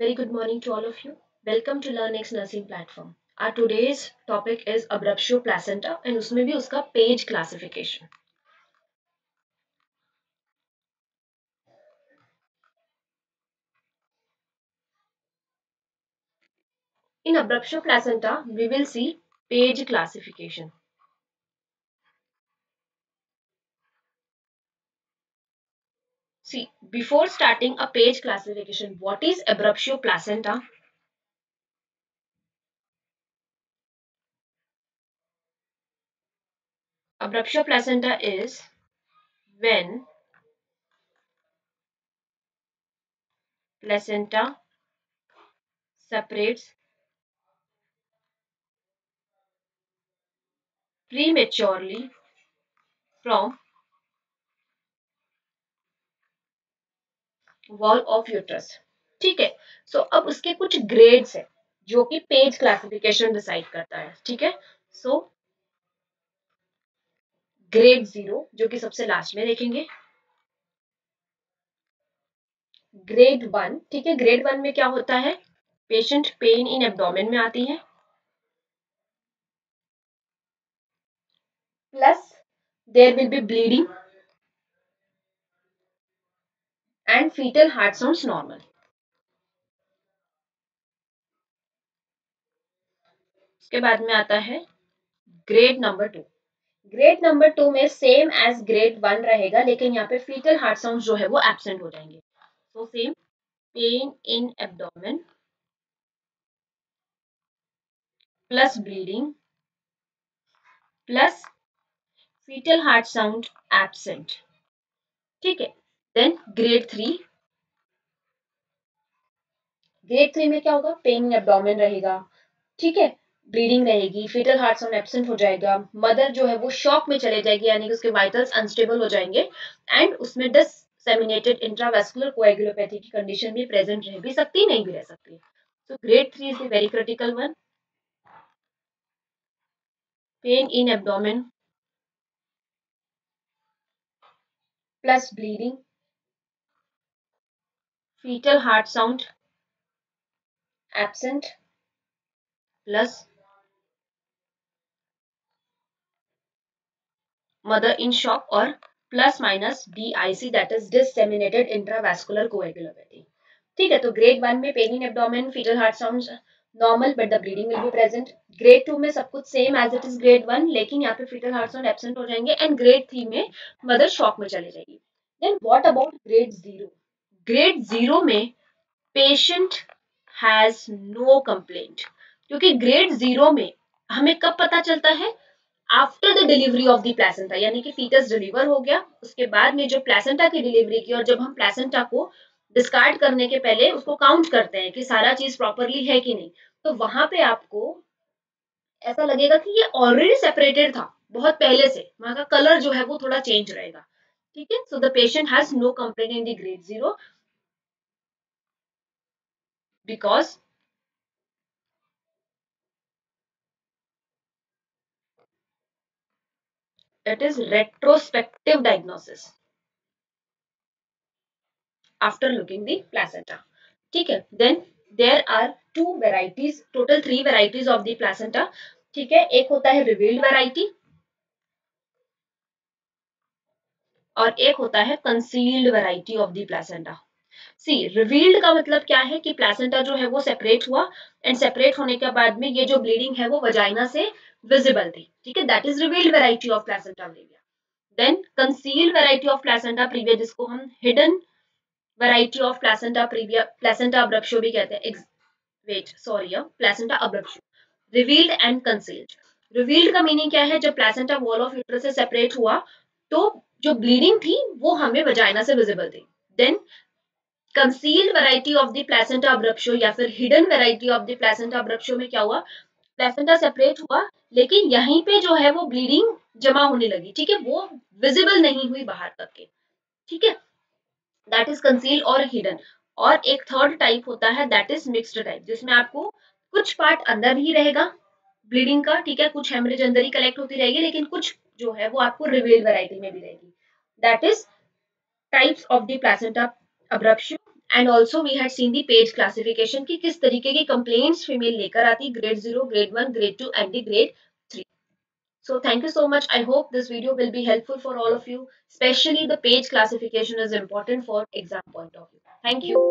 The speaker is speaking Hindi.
Very good morning to all of you. Welcome to LearnX Nursing Platform. Our today's topic is abruptio placenta and उसमें भी उसका page classification. In abruptio placenta, we will see page classification. See, before starting a page classification, what is abruptio placenta? Abruptio placenta is when placenta separates prematurely from wall of uterus. ठीक है, सो अब उसके कुछ ग्रेड्स है जो कि पेज क्लासिफिकेशन डिसाइड करता है। ठीक है, सो ग्रेड 0 जो कि सबसे लास्ट में देखेंगे, ग्रेड 1। ठीक है, ग्रेड 1 में क्या होता है, पेशेंट पेन इन एब्डोमेन में आती है, plus there will be bleeding and foetal heart sounds normal. उसके बाद में आता है ग्रेड नंबर 2। ग्रेड नंबर 2 में सेम एज ग्रेड 1 रहेगा, लेकिन यहाँ पे फीटल हार्ट साउंड जो है वो एब्सेंट हो जाएंगे। So same pain in abdomen plus bleeding plus foetal heart sound absent. ठीक है, देन ग्रेड 3 में क्या होगा, पेन इन एब्डोमेन रहेगा। ठीक है, ब्लीडिंग रहेगी, फीटल हार्ट साउंड एब्सेंट हो जाएगा, मदर जो है वो शॉक में चले जाएगी, यानी कि उसके वाइटल्स अनस्टेबल हो जाएंगे एंड उसमें डिससेमिनेटेड इंट्रावेस्कुलर कोएगुलोपैथी की कंडीशन भी प्रेजेंट रह भी सकती, नहीं भी रह सकती। तो grade 3 is the very critical one. Pen in abdomen plus bleeding, fetal heart sound absent plus mother in shock or plus minus DIC that is disseminated intravascular coagulopathy। ठीक है, तो ग्रेड 1 में pain in abdomen foetal heart sounds normal but the bleeding will be present. Grade 2 में सब कुछ same as it is grade 1, लेकिन यहाँ पे फीटल हार्ट साउंड एब्सेंट हो जाएंगे एंड ग्रेड 3 में मदर शॉक में चली जाएगी। Then what about grade 0? Grade 0 में पेशेंट हैज नो कंप्लेंट, क्योंकि ग्रेड 0 में हमें कब पता चलता है, after the delivery of the placenta, यानी कि फीटस डिलीवर हो गया, उसके बाद में जो प्लेसेंटा की डिलीवरी की और जब हम प्लेसेंटा को डिस्कार्ड करने के पहले उसको काउंट करते हैं कि सारा चीज प्रॉपरली है कि नहीं, तो वहां पे आपको ऐसा लगेगा कि ये ऑलरेडी सेपरेटेड था बहुत पहले से, वहां का कलर जो है वो थोड़ा चेंज रहेगा। ठीक है, so the patient has no complaint in the grade 0 because it is retrospective diagnosis after looking the placenta। ठीक है, then there are two varieties, total 3 varieties of the placenta। ठीक है, एक होता है revealed variety और एक होता है concealed variety of the placenta। See, revealed का मतलब क्या है कि प्लेसेंटा जो है वो सेपरेट हुआ एंड सेपरेट होने के बाद में ये जो ब्लीडिंग है वो वजाइना से विजिबल थी। ठीक है, that is revealed variety of placenta previa. Then concealed variety of placenta previa, जिसको हम hidden variety of placenta previa, placenta abruption भी कहते हैं। Wait sorry, placenta abruption. Revealed and concealed. Revealed का मीनिंग क्या है, जब प्लेसेंटा वॉल ऑफ यूट्रस से सेपरेट हुआ तो जो ब्लीडिंग थी वो हमें वजाइना से विजिबल थी। Then concealed variety of the placenta abruption या फिर hidden variety of the placenta abruption में क्या हुआ, प्लेसेंटा सेपरेट हुआ लेकिन यहीं पे जो है वो ब्लीडिंग जमा होने लगी। ठीक है, वो विजिबल नहीं हुई बाहर तक के। ठीक है, दैट इज कंसील और हिडन। और एक थर्ड टाइप होता है दैट इज मिक्स्ड टाइप, जिसमें आपको कुछ पार्ट अंदर ही रहेगा ब्लीडिंग का। ठीक है, कुछ हेमरेज अंदर ही कलेक्ट होती रहेगी, लेकिन कुछ जो है वो आपको रिवील्ड वैरायटी में भी रहेगी। That is types of the placenta abruption and also we had seen the Page classification की किस तरीके की कंप्लेंट्स फीमेल लेकर आती, grade 0, grade 1, grade 2 and the grade 3. So thank you so much. I hope this video will be helpful for all of you. Especially the page classification is important for exam point of view. Thank you.